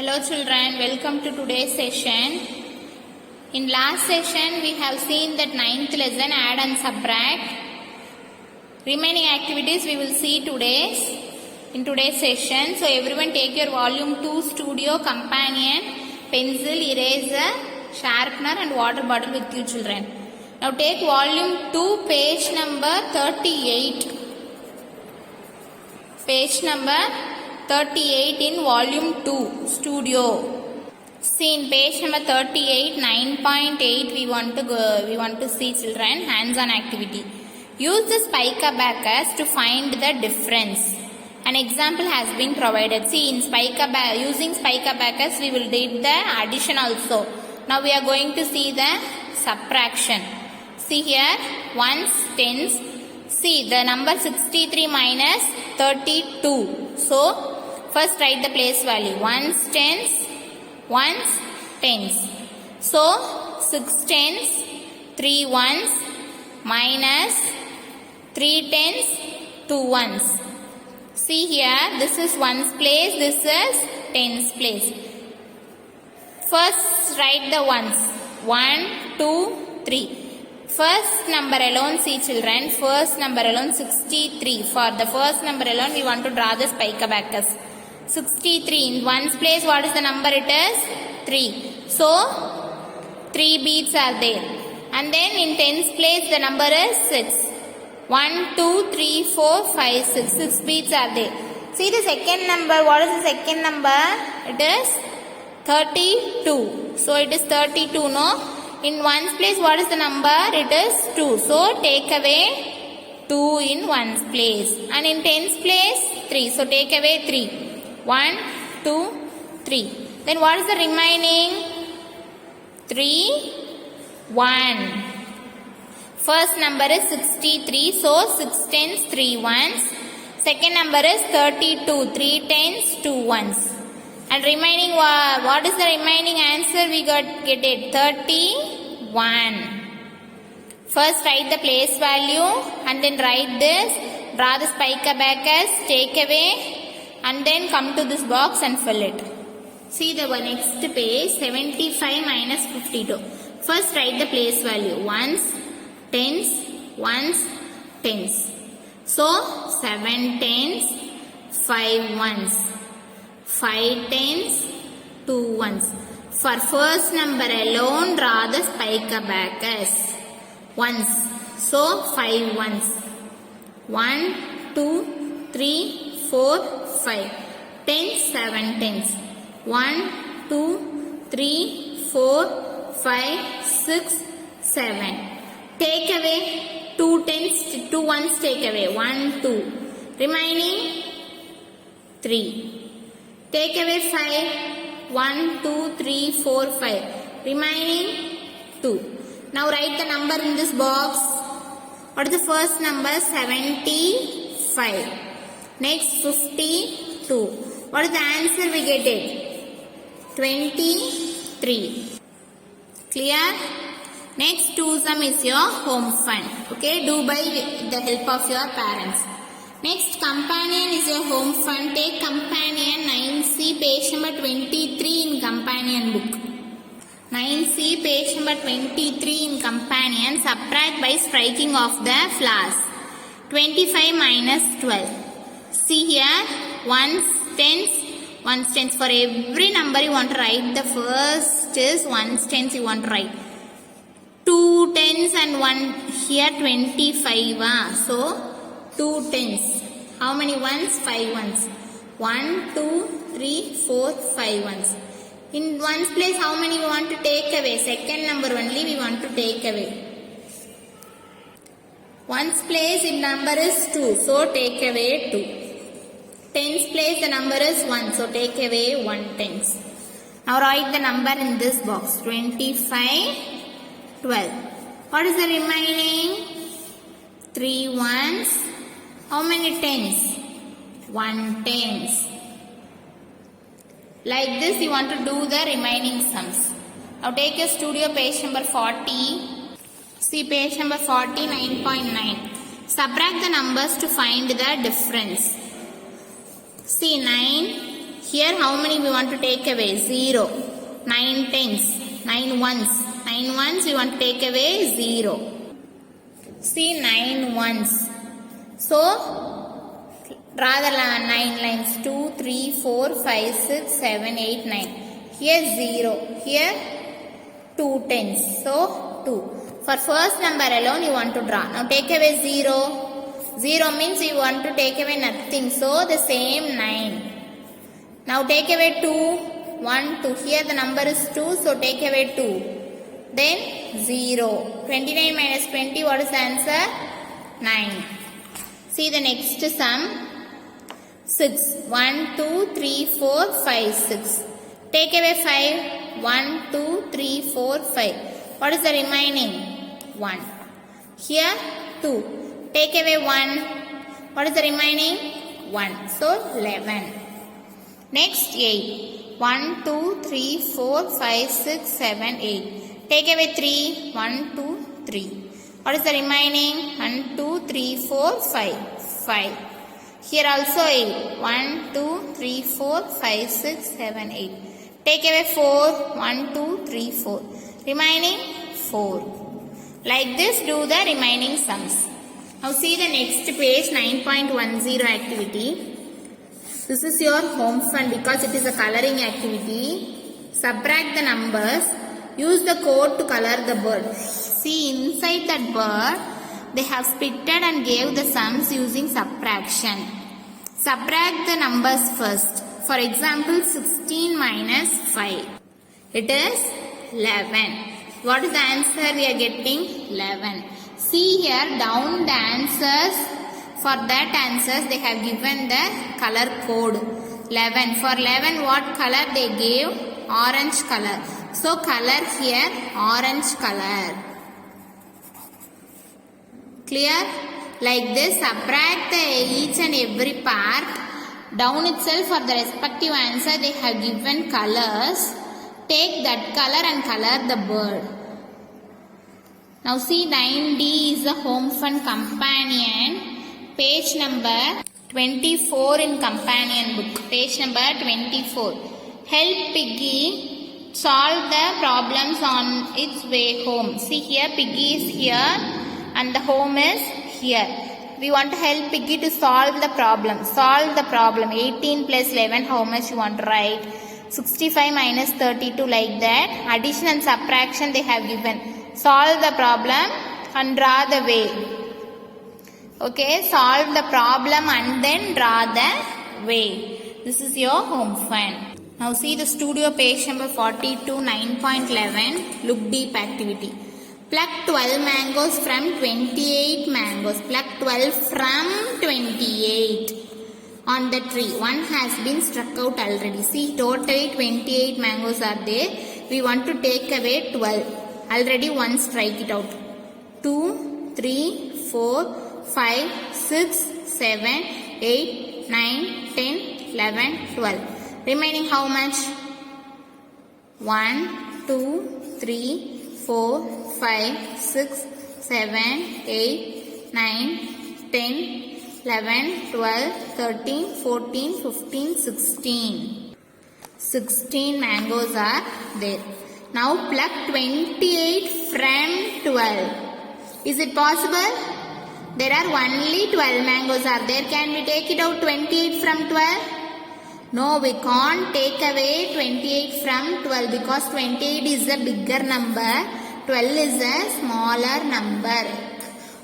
Hello children, welcome to today's session. In last session we have seen that 9th lesson add and subtract. Remaining activities we will see in today's session. So everyone take your volume 2 studio, companion, pencil, eraser, sharpener and water bottle with you children. Now take volume 2 page number 38. Page number 38 in volume 2 studio. See in page number 38 9.8 we want to see children hands-on activity. Use the spike abacus to find the difference. An example has been provided. See in using spike abacus we will do the addition also. Now we are going to see the subtraction. See here ones, tens. See the number 63 minus 32. So first write the place value. Ones, tens, ones, tens. So 6 tens, 3 ones minus 3 tens, 2 ones. See here this is ones place, this is tens place. First write the ones. 1, 2, 3. First number alone, see children, first number alone 63. For the first number alone we want to draw the spike abacus. 63 in ones place, what is the number? It is 3. So 3 beads are there. And then in tens place the number is 6. 1, 2, 3, 4, 5, 6. 6 beads are there. See the second number, what is the second number? It is 32. So it is 32, no? In ones place, what is the number? It is 2. So take away 2 in ones place. And in tens place, 3. So take away 3. 1, 2, 3. Then what is the remaining? 3, 1. First number is 63. So 6 tens, 3 ones. Second number is 32. 3 tens, 2 ones. And remaining, what is the remaining answer? We get it 31. First write the place value and then write this. Draw the spike abacus, take away and then come to this box and fill it. See the next page 75 minus 52. First write the place value. Ones, tens, ones, tens. So 7 tens, 5 ones. 5 tens, 2 ones. For first number alone, draw the spike abacus. Ones. So 5 ones. 1, 2, 3, 4, 5. Tens, 7 tens. 1, 2, 3, 4, 5, 6, 7. Take away 2 tens, 2 ones take away. 1, 2. Remaining 3. Take away 5. 1, 2, 3, 4, 5. Remaining 2. Now write the number in this box. What is the first number? 75. Next 52. What is the answer we get it? 23. Clear? Next 2 sum is your home fund. Okay, do by the help of your parents. Next, companion is your home fund. Take companion 9C page number 23 in companion book. 9C page number 23 in companion. Subtract by striking off the flowers. 25 minus 12. See here, ones, tens, ones, tens. For every number you want to write, the first is ones, tens you want to write. 2 tens and 1 here 25. So 2 tens. How many ones? 5 ones. 1, 2, 3, 4, 5 ones. In ones place, how many we want to take away? Second number only we want to take away. Ones place, in number is 2. So take away 2. Tens place, the number is 1. So take away 1 tens. Now write the number in this box. 25, 12. What is the remaining? 3 ones. How many tens? 1 tens. Like this you want to do the remaining sums. Now take your studio page number 40. See page number 40, 9.9. Subtract the numbers to find the difference. See 9, Here how many we want to take away? 0. 9 tens, 9 ones. 9 ones we want to take away 0. See 9 ones. So draw the 9 lines. 2, 3, 4, 5, 6, 7, 8, 9. Here 0. Here 2 tens. So 2. For first number alone you want to draw. Now take away 0. 0 means you want to take away nothing. So the same 9. Now take away 2. 1, 2. Here the number is 2. So take away 2. Then 0. 29 minus 20. What is the answer? 9. See the next sum. 6. 1, 2, 3, 4, 5, 6. Take away 5. 1, 2, 3, 4, 5. What is the remaining? 1. Here 2. Take away 1. What is the remaining? 1. So 11. Next 8. 1, 2, 3, 4, 5, 6, 7, 8. Take away 3. 1, 2, 3. What is the remaining? 1, 2, 3, 4, 5. 5. Here also 8. 1, 2, 3, 4, 5, 6, 7, 8. Take away 4. 1, 2, 3, 4. Remaining 4. Like this do the remaining sums. Now see the next page 9.10 activity. This is your home fun because it is a coloring activity. Subtract the numbers. Use the code to color the bird. See inside that bird they have splitted and gave the sums using subtraction. Subtract the numbers first. For example 16 minus 5. It is 11. What is the answer we are getting? 11. See here down the answers. For that answers they have given the color code 11. For 11 what color they gave? Orange color. So color here orange color. Clear? Like this subtract each and every part. Down itself for the respective answer they have given colors. Take that color and color the bird. Now see 9D is a home fun companion. Page number 24 in companion book. Page number 24. Help Piggy solve the problems on its way home. See here Piggy is here and the home is here. We want to help Piggy to solve the problem. Solve the problem. 18 plus 11 how much you want to write? 65 minus 32 like that. Addition and subtraction they have given. Solve the problem and draw the way. Okay, solve the problem and then draw the way. This is your home fun. Now see the studio page number 42, 9.11. Look deep activity. Pluck 12 mangoes from 28 mangoes. Pluck 12 from 28 on the tree. One has been struck out already. See totally 28 mangoes are there. We want to take away 12. Already one strike it out. 2, 3, 4, 5, 6, 7, 8, 9, 10, 11, 12. Remaining how much? 1, 2, 3, 4, 5, 6, 7, 8, 9, 10, 11, 12, 13, 14, 15, 16. 16 mangoes are there. Now pluck 28 from 12. Is it possible? There are only 12 mangoes are there. Can we take it out 28 from 12? No, we can't take away 28 from 12 because 28 is a bigger number. 12 is a smaller number.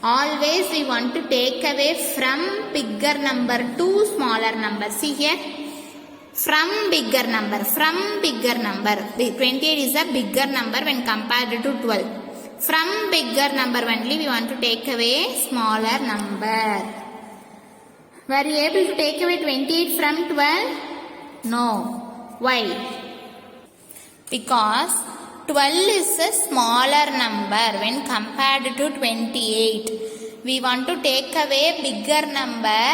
Always we want to take away from bigger number to smaller number. See here. From bigger number. From bigger number. 28 is a bigger number when compared to 12. From bigger number only we want to take away smaller number. Were you able to take away 28 from 12? No. Why? Because 12 is a smaller number when compared to 28. We want to take away bigger number,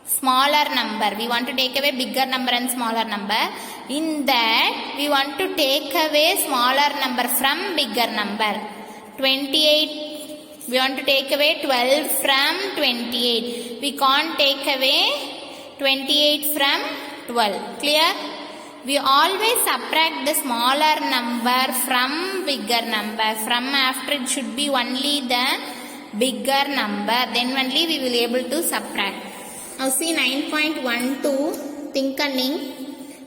smaller number. We want to take away bigger number and smaller number. In that, we want to take away smaller number from bigger number. 28, we want to take away 12 from 28. We can't take away 28 from 12. Clear? We always subtract the smaller number from bigger number. From after it should be only the bigger number. Then only we will able to subtract. Now see 9.12. Thinking.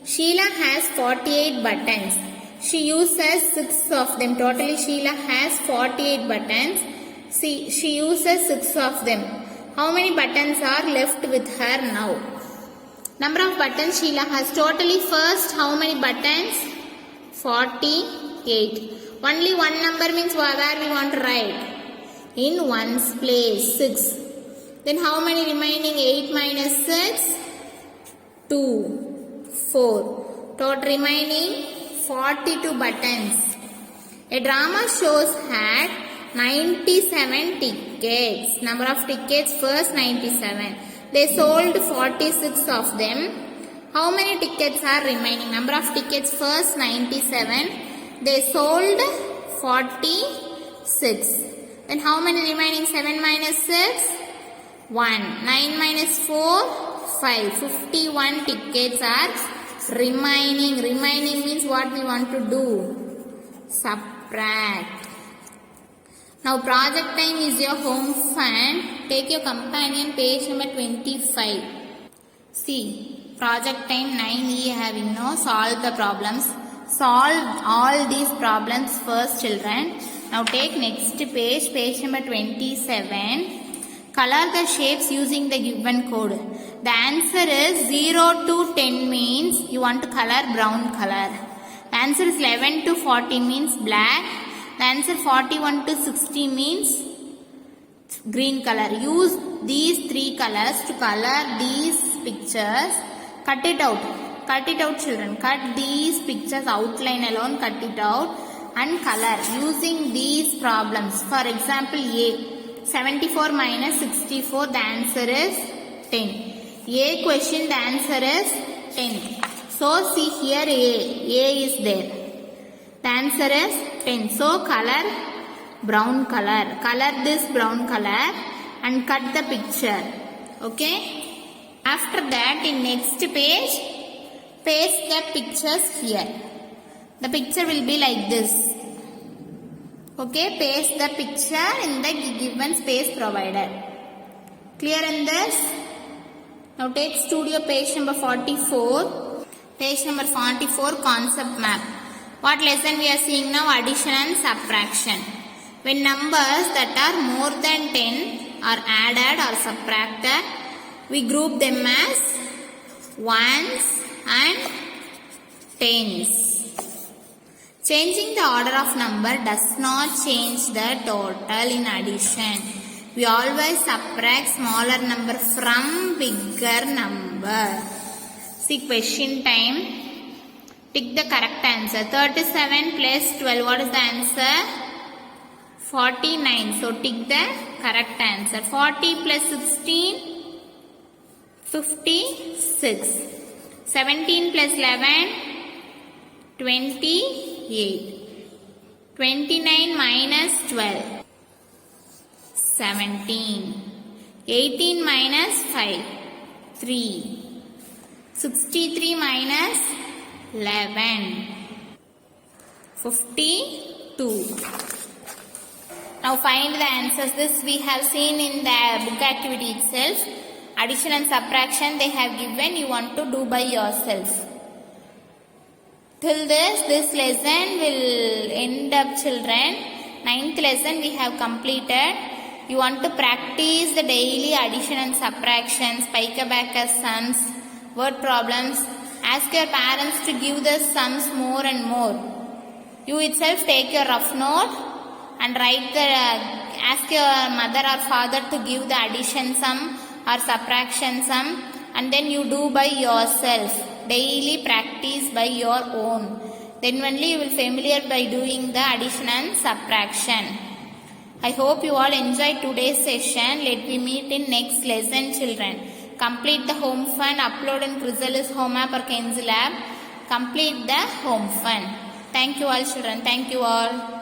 Sheila has 48 buttons. She uses 6 of them. Totally Sheila has 48 buttons. See, she uses 6 of them. How many buttons are left with her now? Number of buttons Sheila has. Totally first how many buttons? 48. Only one number means where we want to write? In ones place, 6. Then how many remaining? 8 minus 6? 2. 4. Total remaining 42 buttons. A drama shows had 97 tickets. Number of tickets first 97. They sold 46 of them. How many tickets are remaining? Number of tickets first 97. They sold 46. Then how many remaining? 7 minus 6? 1. 9 minus 4? 5. 51 tickets are remaining. Remaining means what we want to do? Subtract. Now project time is your home fun. Take your companion page number 25. See, project time 9E having no solve the problems. Solve all these problems first, children. Now take next page, page number 27. Color the shapes using the given code. The answer is 0 to 10 means you want to color brown color. The answer is 11 to 40 means black. The answer 41 to 60 means green color. Use these 3 colors to color these pictures. Cut it out. Cut it out, children. Cut these pictures, outline alone, cut it out and color using these problems. For example, A. 74 minus 64, the answer is 10. A question, the answer is 10. So see here A. A is there. The answer is 10. So color brown color. Color this brown color and cut the picture. Okay. After that in next page, paste the pictures here. The picture will be like this. Okay. Paste the picture in the given space provided. Clear in this? Now take studio page number 44. Page number 44, concept map. What lesson we are seeing now? Addition and subtraction. When numbers that are more than 10 are added or subtracted, we group them as ones and tens. Changing the order of number does not change the total in addition. We always subtract smaller number from bigger number. See question time. Pick the correct answer. 37 plus 12. What is the answer? 49. So tick the correct answer. 40 plus 16. 56. 17 plus 11. 28. 29 minus 12. 17. 18 minus 5. 3. 63 minus 11. 52. Now find the answers. This we have seen in the book activity itself. Addition and subtraction they have given. You want to do by yourself. Till this lesson will end up, children. 9th lesson we have completed. You want to practice the daily addition and subtractions, Pike-Abacus sums, word problems. Ask your parents to give the sums more and more. You itself take your rough note and write the, ask your mother or father to give the addition sum or subtraction sum, and then you do by yourself. Daily practice by your own. Then only you will familiar by doing the addition and subtraction. I hope you all enjoyed today's session. Let me meet in next lesson, children. Complete the home fun. Upload in Chrysalis home app or Kenzie lab. Complete the home fun. Thank you all, children. Thank you all.